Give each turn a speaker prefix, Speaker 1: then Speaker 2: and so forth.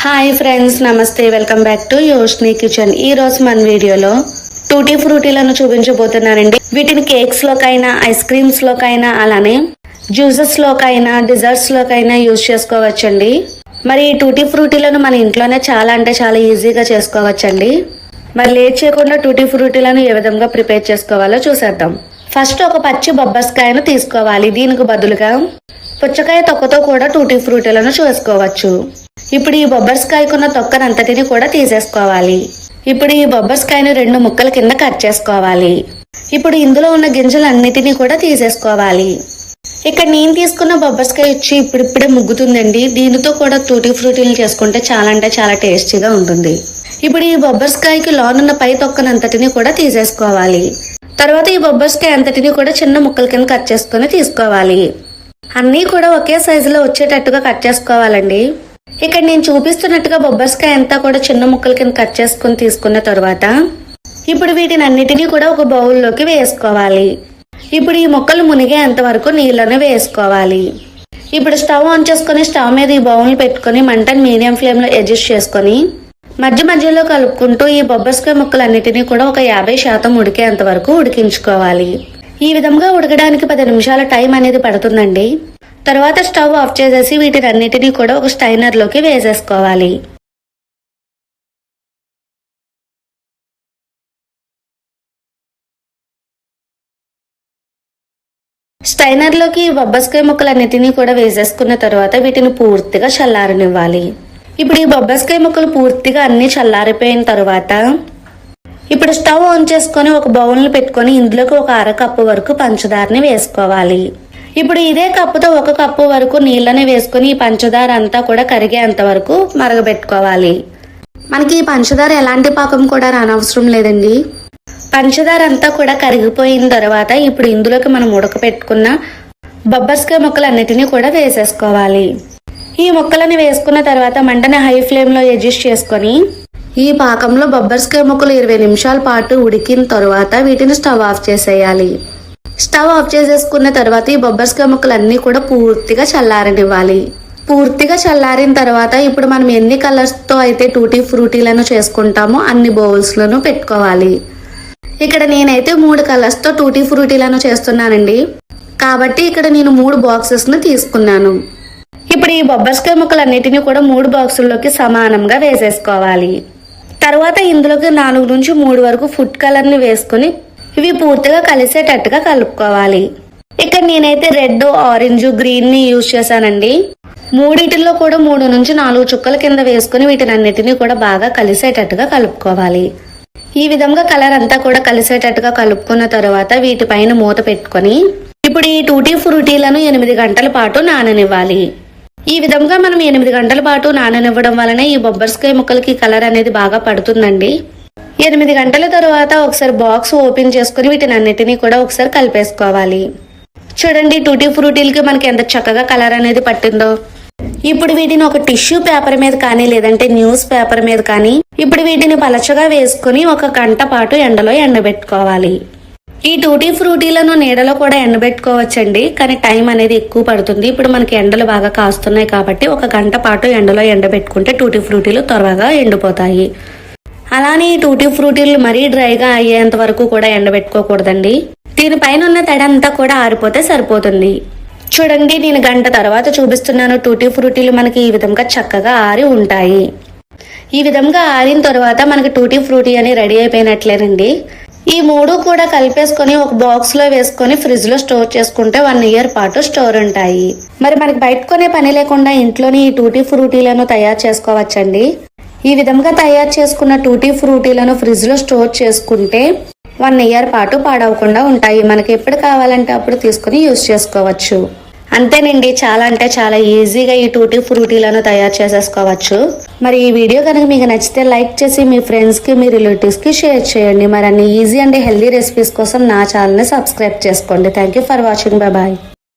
Speaker 1: Hi friends, నమస్తే. Welcome back to Yoshni kitchen. ఈ రోజు మన వీడియోలో టూటీ ఫ్రూటీలను చూపించబోతున్నానండి. వీటిని కేక్స్ లోకైనా, ఐస్ క్రీమ్స్ లోకైనా, అలానే జ్యూసెస్ లోకైనా, డిజర్ట్స్ లోకైనా యూజ్ చేసుకోవచ్చండి. మరి ఈ టూటీ ఫ్రూటీలను మన ఇంట్లోనే చాలా అంటే చాలా ఈజీగా చేసుకోవచ్చండి. మరి లేట్ చేయకుండా టూటీ ఫ్రూటీలను ఏ విధంగా ప్రిపేర్ చేసుకోవాలో చూసేద్దాం. ఫస్ట్ ఒక పచ్చి బొబ్బస్కాయను తీసుకోవాలి. దీనికి బదులుగా పుచ్చకాయ తొక్కతో కూడా టూటీ ఫ్రూటీలను చేసుకోవచ్చు. ఇప్పుడు ఈ బొబ్బర్స్కాయకున్న తొక్కనంతటిని కూడా తీసేసుకోవాలి. ఇప్పుడు ఈ బొబ్బర్స్కాయను 2 ముక్కల కింద కట్ చేసుకోవాలి. ఇప్పుడు ఇందులో ఉన్న గింజలన్నిటినీ కూడా తీసేసుకోవాలి. ఇక్కడ నేను తీసుకున్న బొబ్బర్స్కాయ వచ్చి ఇప్పుడిప్పుడే ముగ్గుతుందండి. దీనితో కూడా టూటీ ఫ్రూటీలు చేసుకుంటే చాలా అంటే చాలా టేస్టీగా ఉంటుంది. ఇప్పుడు ఈ బొబ్బర్స్కాయకి లోనున్న పై తొక్కనంతటిని కూడా తీసేసుకోవాలి. తర్వాత ఈ బొబ్బర్స్కాయ అంతటిని కూడా చిన్న ముక్కల కింద కట్ చేసుకుని తీసుకోవాలి. అన్నీ కూడా ఒకే సైజులో వచ్చేటట్టుగా కట్ చేసుకోవాలండి. ఇక్కడ నేను చూపిస్తున్నట్టుగా బొబ్బర్స్కాయ అంతా కూడా చిన్న ముక్కల కింద కట్ చేసుకుని తీసుకున్న తర్వాత ఇప్పుడు వీటిని అన్నిటినీ కూడా ఒక బౌల్లోకి వేసుకోవాలి. ఇప్పుడు ఈ ముక్కలు మునిగేంత వరకు నీళ్ళను వేసుకోవాలి. ఇప్పుడు స్టవ్ ఆన్ చేసుకుని స్టవ్ మీద ఈ బౌల్ పెట్టుకుని మంటను మీడియం ఫ్లేమ్ లో అడ్జస్ట్ చేసుకుని మధ్య మధ్యలో కలుపుకుంటూ ఈ బొబ్బర్స్కాయ ముక్కలు అన్నిటినీ కూడా ఒక 50% ఉడికేంత వరకు ఉడికించుకోవాలి. ఈ విధంగా ఉడకడానికి 10 నిమిషాల టైం అనేది పడుతుందండి. తర్వాత స్టవ్ ఆఫ్ చేసేసి వీటిని అన్నిటినీ కూడా ఒక స్టైనర్ లోకి వేసేసుకోవాలి. స్టైనర్ లోకి బొబ్బస్కాయ ముక్కలన్నిటినీ కూడా వేసేసుకున్న తర్వాత వీటిని పూర్తిగా చల్లారనివ్వాలి. ఇప్పుడు ఈ బొబ్బస్కాయ ముక్కలు పూర్తిగా అన్ని చల్లారిపోయిన తర్వాత ఇప్పుడు స్టవ్ ఆన్ చేసుకుని ఒక బౌల్ని పెట్టుకొని ఇందులోకి ఒక 1/2 కప్పు వరకు పంచదారని వేసుకోవాలి. ఇప్పుడు ఇదే కప్పుతో 1 కప్పు వరకు నీళ్ళని వేసుకుని ఈ పంచదార అంతా కూడా కరిగేంత వరకు మరగబెట్టుకోవాలి. మనకి ఈ పంచదార ఎలాంటి పాకం కూడా రానవసరం లేదండి. పంచదార అంతా కూడా కరిగిపోయిన తర్వాత ఇప్పుడు ఇందులోకి మనం ఉడకపెట్టుకున్న బొబ్బస్కాయ ముక్కలు అన్నిటినీ కూడా వేసేసుకోవాలి. ఈ ముక్కలని వేసుకున్న తర్వాత మంటని హై ఫ్లేమ్ లో అడ్జస్ట్ చేసుకొని ఈ పాకంలో బొబ్బర్స్కాయ ముక్కలు 20 నిమిషాల పాటు ఉడికిన తర్వాత వీటిని స్టవ్ ఆఫ్ చేసేయాలి. స్టవ్ ఆఫ్ చేసేసుకున్న తర్వాత ఈ బొబ్బర్స్కాయ ముక్కలు అన్ని కూడా పూర్తిగా చల్లారనివ్వాలి. పూర్తిగా చల్లారిన తర్వాత ఇప్పుడు మనం ఎన్ని కలర్స్ తో అయితే టూటీ ఫ్రూటీలను చేసుకుంటామో అన్ని బౌల్స్ లను పెట్టుకోవాలి. ఇక్కడ నేనైతే 3 కలర్స్ తో టూటీ ఫ్రూటీలను చేస్తున్నానండి. కాబట్టి ఇక్కడ నేను 3 బాక్సెస్ ను తీసుకున్నాను. ఇప్పుడు ఈ బొబ్బర్స్కాయ ముక్కలు అన్నిటిని కూడా 3 బాక్సుల్లోకి సమానంగా వేసేసుకోవాలి. తర్వాత ఇందులోకి 4 నుంచి 3 వరకు ఫుడ్ కలర్ ని వేసుకుని ఇవి పూర్తిగా కలిసేటట్టుగా కలుపుకోవాలి. ఇక్కడ నేనైతే రెడ్, ఆరెంజ్, గ్రీన్ ని యూజ్ చేశానండి. మూడిటిల్లో కూడా 3 నుంచి 4 చుక్కల కింద వేసుకుని వీటిని అన్నిటినీ కూడా బాగా కలిసేటట్టుగా కలుపుకోవాలి. ఈ విధంగా కలర్ అంతా కూడా కలిసేటట్టుగా కలుపుకున్న తర్వాత వీటిపైన మూత పెట్టుకొని ఇప్పుడు ఈ టూటీ ఫ్రూటీలను 8 గంటల పాటు నాననివ్వాలి. ఈ విధంగా మనం 8 గంటల పాటు నాననివ్వడం వలన ఈ బొబ్బర్స్కాయ ముక్కలకి కలర్ అనేది బాగా పడుతుందండి. 8 గంటల తర్వాత ఒకసారి బాక్స్ ఓపెన్ చేసుకుని వీటిని అన్నిటినీ కూడా ఒకసారి కలిపేసుకోవాలి. చూడండి, టూటీ ఫ్రూటీలకి మనకి ఎంత చక్కగా కలర్ అనేది పట్టిందో. ఇప్పుడు వీటిని ఒక టిష్యూ పేపర్ మీద కానీ లేదంటే న్యూస్ పేపర్ మీద కానీ ఇప్పుడు వీటిని పలచగా వేసుకుని 1 గంట పాటు ఎండలో ఎండబెట్టుకోవాలి. ఈ టూటీ ఫ్రూటీలను నీడలో కూడా ఎండబెట్టుకోవచ్చండి, కానీ టైం అనేది ఎక్కువ పడుతుంది. ఇప్పుడు మనకి ఎండలు బాగా కాస్తున్నాయి కాబట్టి 1 గంట పాటు ఎండలో ఎండబెట్టుకుంటే టూటీ ఫ్రూటీలు త్వరగా ఎండిపోతాయి. అలానే ఈ టూటీ ఫ్రూటీలు మరీ డ్రైగా అయ్యేంత వరకు కూడా ఎండబెట్టుకోకూడదండి. దీనిపైన ఉన్న తడి అంతా కూడా ఆరిపోతే సరిపోతుంది. చూడండి, నేను గంట తర్వాత చూపిస్తున్నాను. టూటీ ఫ్రూటీలు మనకి ఈ విధంగా చక్కగా ఆరి ఉంటాయి. ఈ విధంగా ఆరిన తర్వాత మనకి టూటీ ఫ్రూటీ అని రెడీ అయిపోయినట్లేనండి. ఈ 3 కూడా కలిపేసుకొని ఒక బాక్స్ లో వేసుకొని ఫ్రిడ్జ్ లో స్టోర్ చేసుకుంటే 1 ఇయర్ పాటు స్టోర్ ఉంటాయి. మరి మనకి బయట కొనే పని లేకుండా ఇంట్లోనే ఈ టూటీ ఫ్రూటీలను తయారు చేసుకోవచ్చండి. ఈ విధంగా తయారు చేసుకున్న టూటీ ఫ్రూటీలను ఫ్రిడ్జ్ లో స్టోర్ చేసుకుంటే 1 ఇయర్ పాటు పాడవకుండా ఉంటాయి. మనకి ఎప్పుడు కావాలంటే అప్పుడు తీసుకుని యూజ్ చేసుకోవచ్చు. అంతేనండి, చాలా అంటే చాలా ఈజీగా ఈ టూటీ ఫ్రూటీలను తయారు చేసేసుకోవచ్చు. మరి ఈ వీడియో కనుక మీకు నచ్చితే లైక్ చేసి మీ ఫ్రెండ్స్ కి, మీ రిలేటివ్స్ కి షేర్ చేయండి. మరి అన్ని ఈజీ అండ్ హెల్దీ రెసిపీస్ కోసం నా ఛానల్ ని సబ్స్క్రైబ్ చేసుకోండి. Thank you for watching. Bye.